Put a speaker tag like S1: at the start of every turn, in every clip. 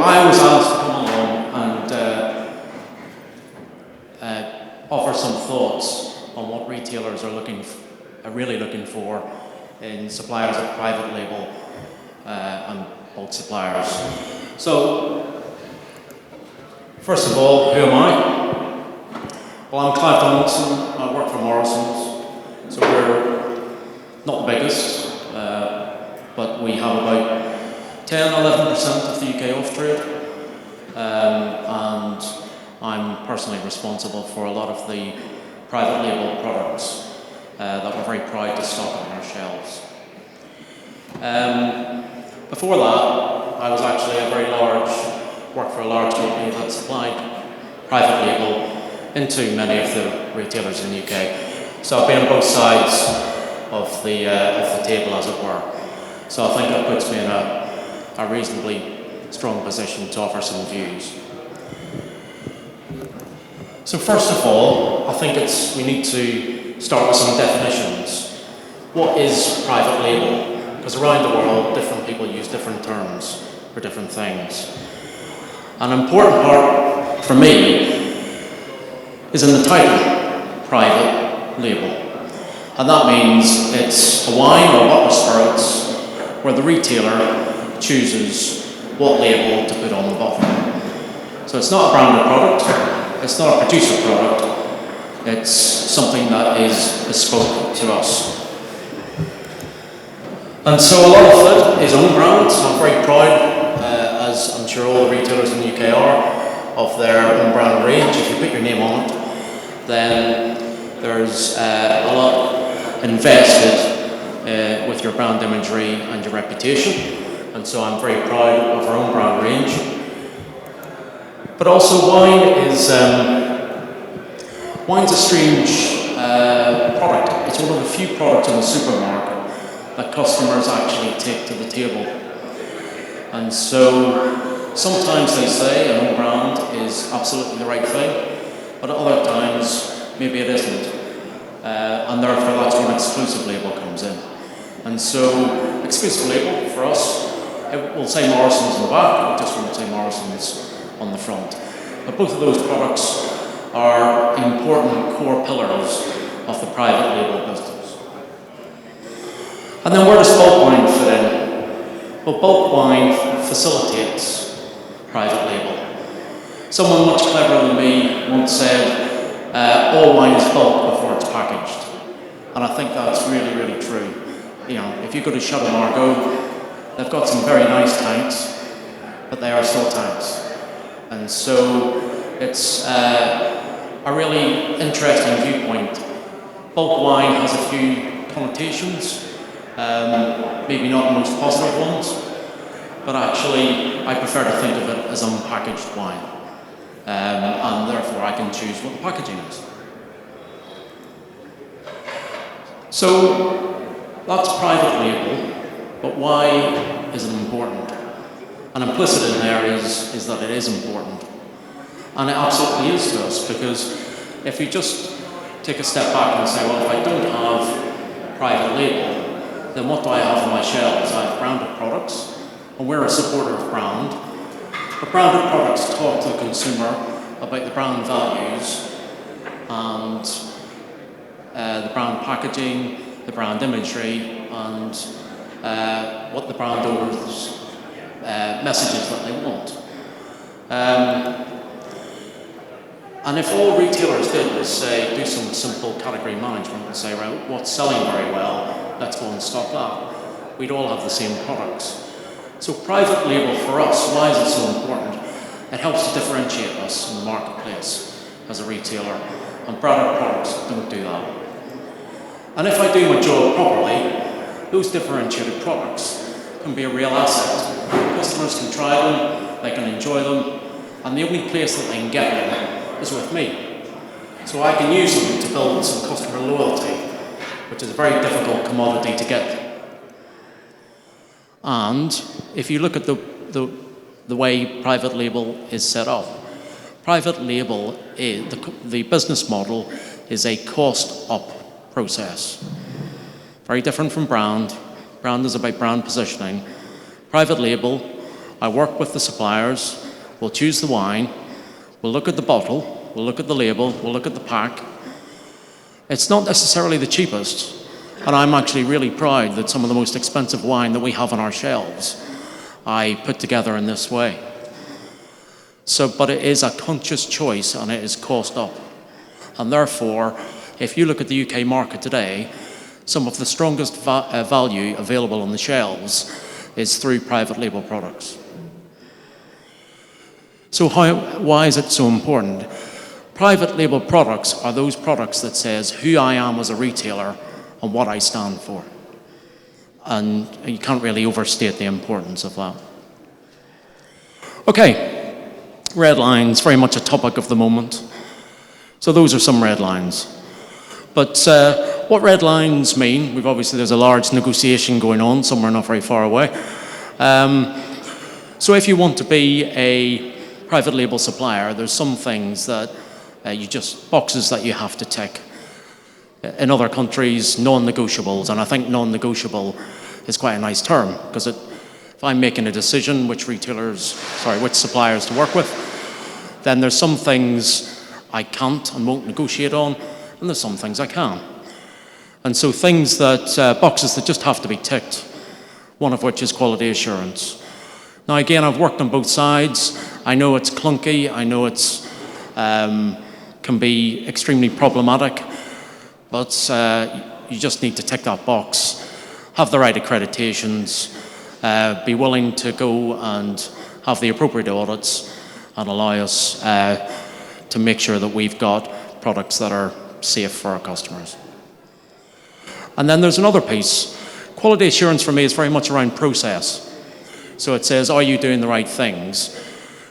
S1: I was asked to come along and offer some thoughts on what retailers are really looking for in suppliers of private label and bulk suppliers. So, first of all, who am I? Well, I'm Clive Donaldson. I work for Morrison's. So we're not the biggest, but we have about 10-11% of the UK off-trade, and I'm personally responsible for a lot of the private label products that we're very proud to stock on our shelves. Before that, I was actually worked for a large company that supplied private label into many of the retailers in the UK. So I've been on both sides of the table, as it were. So I think that puts me in a reasonably strong position to offer some views. So first of all, I think we need to start with some definitions. What is private label? Because around the world, different people use different terms for different things. An important part for me is in the title, private label. And that means it's a wine or a bottle of spirits where the retailer chooses what label to put on the bottle. So it's not a branded product, it's not a producer product, it's something that is bespoke to us. And so a lot of it is own brand, so I'm very proud, as I'm sure all the retailers in the UK are, of their own brand range. If you put your name on it, then there's a lot invested with your brand imagery and your reputation. And so I'm very proud of our own brand range. But also wine's a strange product. It's one of the few products in the supermarket that customers actually take to the table. And so sometimes they say an own brand is absolutely the right thing, but at other times maybe it isn't. And therefore that's when exclusive label comes in. And so exclusive label for us, it will say Morrison's on the back, it just won't say Morrison's on the front. But both of those products are important core pillars of the private label business. And then where does bulk wine fit in? Well, bulk wine facilitates private label. Someone much cleverer than me once said, all wine is bulk before it's packaged. And I think that's really, really true. You know, if you go to Chateau Margaux, they've got some very nice tanks, but they are still tanks. And so it's a really interesting viewpoint. Bulk wine has a few connotations, maybe not the most positive ones, but actually I prefer to think of it as unpackaged wine. And therefore I can choose what the packaging is. So that's private label, but why is it important? And implicit in there is that it is important. And it absolutely is to us, because if you just take a step back and say, well, if I don't have private label, then what do I have on my shelves? I have branded products, and we're a supporter of brand. But branded products talk to the consumer about the brand values and the brand packaging, the brand imagery, and what the brand owners' messages that they want. And if all retailers did was say, do some simple category management and say, right, what's selling very well, let's go and stock that, we'd all have the same products. So private label for us, why is it so important? It helps to differentiate us in the marketplace as a retailer, and branded products don't do that. And if I do my job properly, those differentiated products can be a real asset. Customers can try them, they can enjoy them, and the only place that they can get them is with me. So I can use them to build some customer loyalty, which is a very difficult commodity to get. And if you look at the way private label is set up, private label, the business model is a cost-up process. Very different from brand. Brand is about brand positioning. Private label, I work with the suppliers, we'll choose the wine, we'll look at the bottle, we'll look at the label, we'll look at the pack. It's not necessarily the cheapest, and I'm actually really proud that some of the most expensive wine that we have on our shelves I put together in this way. But it is a conscious choice and it is cost up. And therefore, if you look at the UK market today, some of the strongest value available on the shelves is through private label products. So why is it so important? Private label products are those products that says who I am as a retailer and what I stand for. And you can't really overstate the importance of that. Okay, red lines, very much a topic of the moment. So those are some red lines. But what red lines mean, there's a large negotiation going on somewhere not very far away. So if you want to be a private label supplier, there's some things that boxes that you have to tick. In other countries, non-negotiables, and I think non-negotiable is quite a nice term, because if I'm making a decision which suppliers to work with, then there's some things I can't and won't negotiate on, and there's some things I can. And so boxes that just have to be ticked, one of which is quality assurance. Now again, I've worked on both sides. I know it's clunky, I know it's can be extremely problematic, but you just need to tick that box, have the right accreditations, be willing to go and have the appropriate audits and allow us to make sure that we've got products that are safe for our customers. And then there's another piece. Quality assurance for me is very much around process. So it says, are you doing the right things?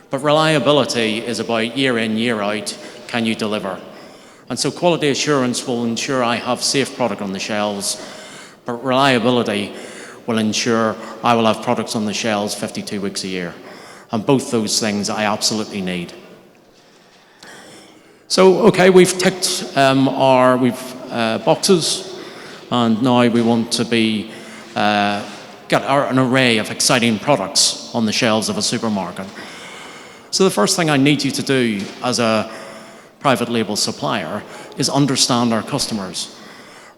S1: But reliability is about year in, year out, can you deliver? And so quality assurance will ensure I have safe product on the shelves, but reliability will ensure I will have products on the shelves 52 weeks a year. And both those things I absolutely need. So, okay, we've ticked our boxes, and now we want to get an array of exciting products on the shelves of a supermarket. So the first thing I need you to do as a private label supplier is understand our customers.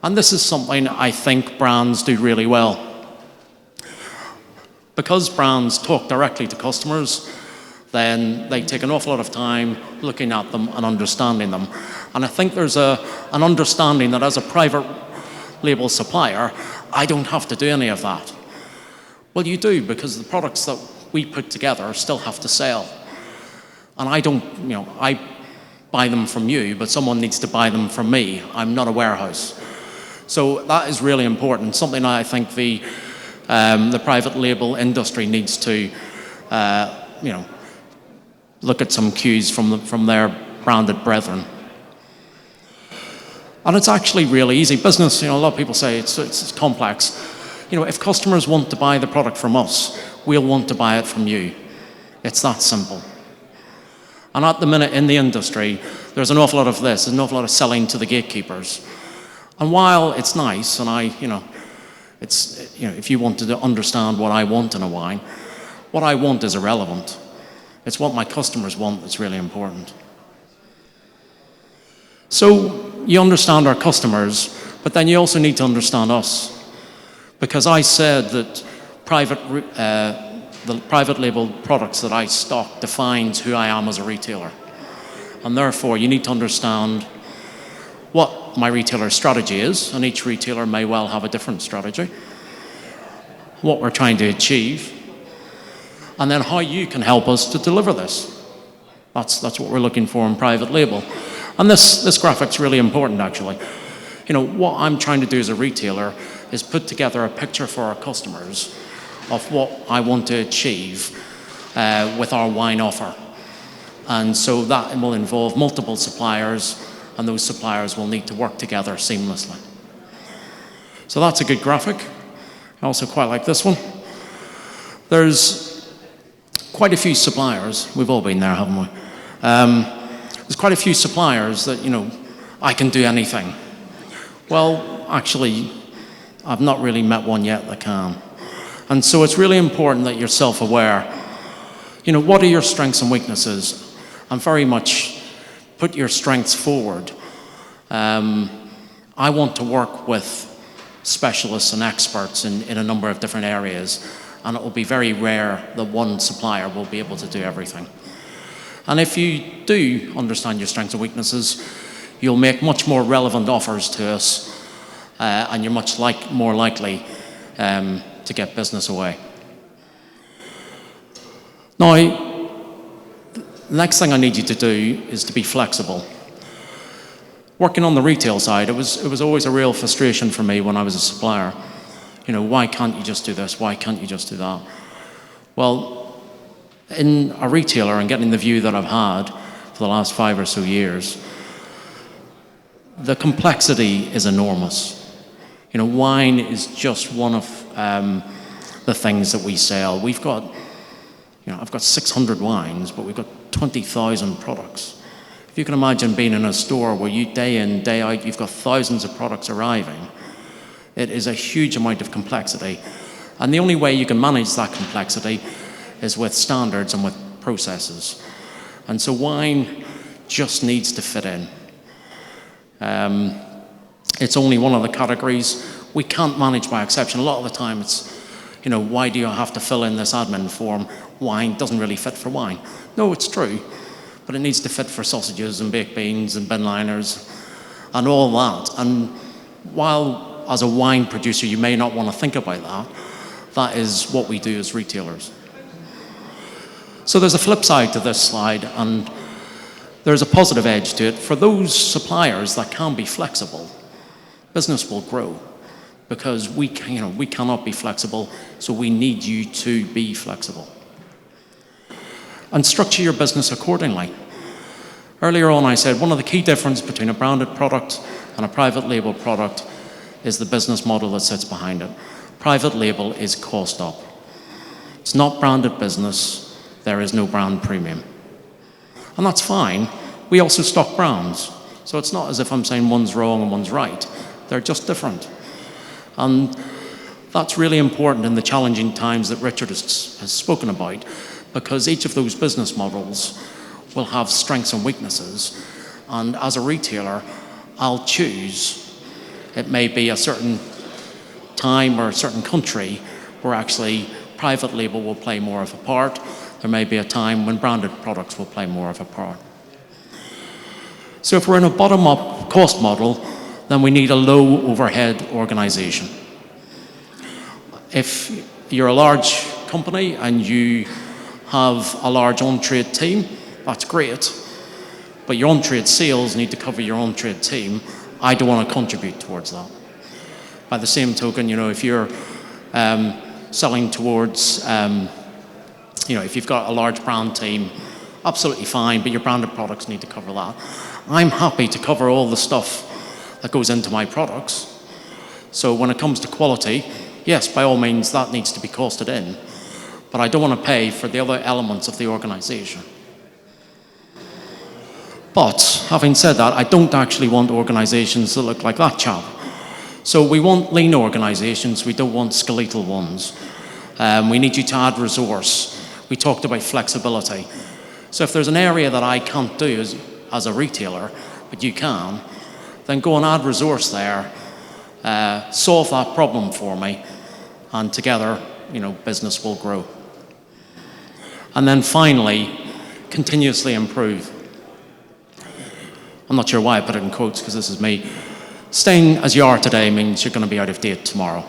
S1: And this is something I think brands do really well. Because brands talk directly to customers, then they take an awful lot of time looking at them and understanding them. And I think there's an understanding that as a private label supplier, I don't have to do any of that. Well, you do, because the products that we put together still have to sell. And I buy them from you, but someone needs to buy them from me. I'm not a warehouse. So that is really important, something I think the private label industry needs to, look at some cues from their branded brethren. And it's actually really easy. Business, a lot of people say it's complex. If customers want to buy the product from us, we'll want to buy it from you. It's that simple. And at the minute in the industry, there's an awful lot of this, there's an awful lot of selling to the gatekeepers. And while it's nice, and if you wanted to understand what I want in a wine, what I want is irrelevant. It's what my customers want that's really important. So you understand our customers, but then you also need to understand us. Because I said that the private label products that I stock defines who I am as a retailer. And therefore, you need to understand what my retailer's strategy is, and each retailer may well have a different strategy, what we're trying to achieve, and then how you can help us to deliver this. That's what we're looking for in private label. And this graphic's really important, actually. What I'm trying to do as a retailer is put together a picture for our customers of what I want to achieve with our wine offer. And so that will involve multiple suppliers, and those suppliers will need to work together seamlessly. So that's a good graphic. I also quite like this one. There's quite a few suppliers. We've all been there, haven't we? There's quite a few suppliers that, I can do anything. Well, actually, I've not really met one yet that can. And so it's really important that you're self-aware What are your strengths and weaknesses? And very much put your strengths forward. I want to work with specialists and experts in a number of different areas, and it will be very rare that one supplier will be able to do everything. And if you do understand your strengths and weaknesses, you'll make much more relevant offers to us, and you're much more likely to get business away. Now, the next thing I need you to do is to be flexible. Working on the retail side, it was always a real frustration for me when I was a supplier. Why can't you just do this? Why can't you just do that? Well, in a retailer and getting the view that I've had for the last 5 or so years, the complexity is enormous. Wine is just one of the things that we sell. We've got, I've got 600 wines, but we've got 20,000 products. If you can imagine being in a store where you day in, day out, you've got thousands of products arriving, it is a huge amount of complexity. And the only way you can manage that complexity is with standards and with processes. And so wine just needs to fit in. It's only one of the categories we can't manage by exception. A lot of the time it's, why do you have to fill in this admin form? Wine doesn't really fit for wine. No, it's true, but it needs to fit for sausages and baked beans and bin liners and all that. And while as a wine producer you may not want to think about that, that is what we do as retailers. So there's a flip side to this slide, and there's a positive edge to it. For those suppliers that can be flexible, business will grow, because we cannot be flexible, so we need you to be flexible. And structure your business accordingly. Earlier on I said one of the key differences between a branded product and a private label product is the business model that sits behind it. Private label is cost up. It's not branded business, there is no brand premium. And that's fine. We also stock brands. So it's not as if I'm saying one's wrong and one's right. They're just different. And that's really important in the challenging times that Richard has spoken about, because each of those business models will have strengths and weaknesses. And as a retailer, I'll choose. It may be a certain time or a certain country where actually private label will play more of a part. There may be a time when branded products will play more of a part. So if we're in a bottom-up cost model, then we need a low overhead organization. If you're a large company and you have a large on-trade team, that's great, but your on-trade sales need to cover your on-trade team. I don't want to contribute towards that. By the same token, if you're selling towards, if you've got a large brand team, absolutely fine, but your branded products need to cover that. I'm happy to cover all the stuff that goes into my products. So when it comes to quality, yes, by all means, that needs to be costed in, but I don't want to pay for the other elements of the organization. But having said that, I don't actually want organizations that look like that chap. So we want lean organizations, we don't want skeletal ones. We need you to add resource. We talked about flexibility. So if there's an area that I can't do as a retailer, but you can, then go and add resource there, solve that problem for me, and together, business will grow. And then finally, continuously improve. I'm not sure why I put it in quotes, because this is me. Staying as you are today means you're going to be out of date tomorrow.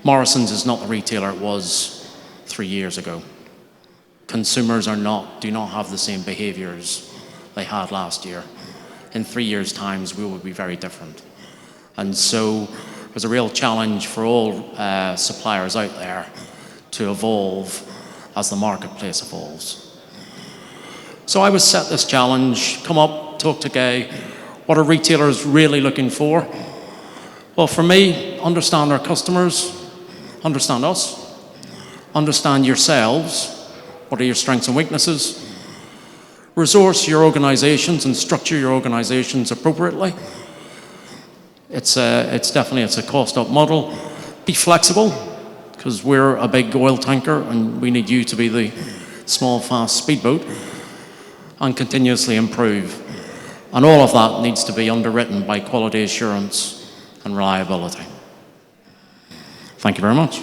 S1: Morrison's is not the retailer it was 3 years ago. Consumers do not have the same behaviors they had last year. In 3 years' time, we will be very different. And so there's a real challenge for all suppliers out there to evolve as the marketplace evolves. So I was set this challenge, come up, talk to Gay. What are retailers really looking for? Well, for me, understand our customers, understand us, understand yourselves, what are your strengths and weaknesses, resource your organizations and structure your organizations appropriately. It's a cost-up model. Be flexible. because we're a big oil tanker and we need you to be the small, fast speedboat, and continuously improve. And all of that needs to be underwritten by quality assurance and reliability. Thank you very much.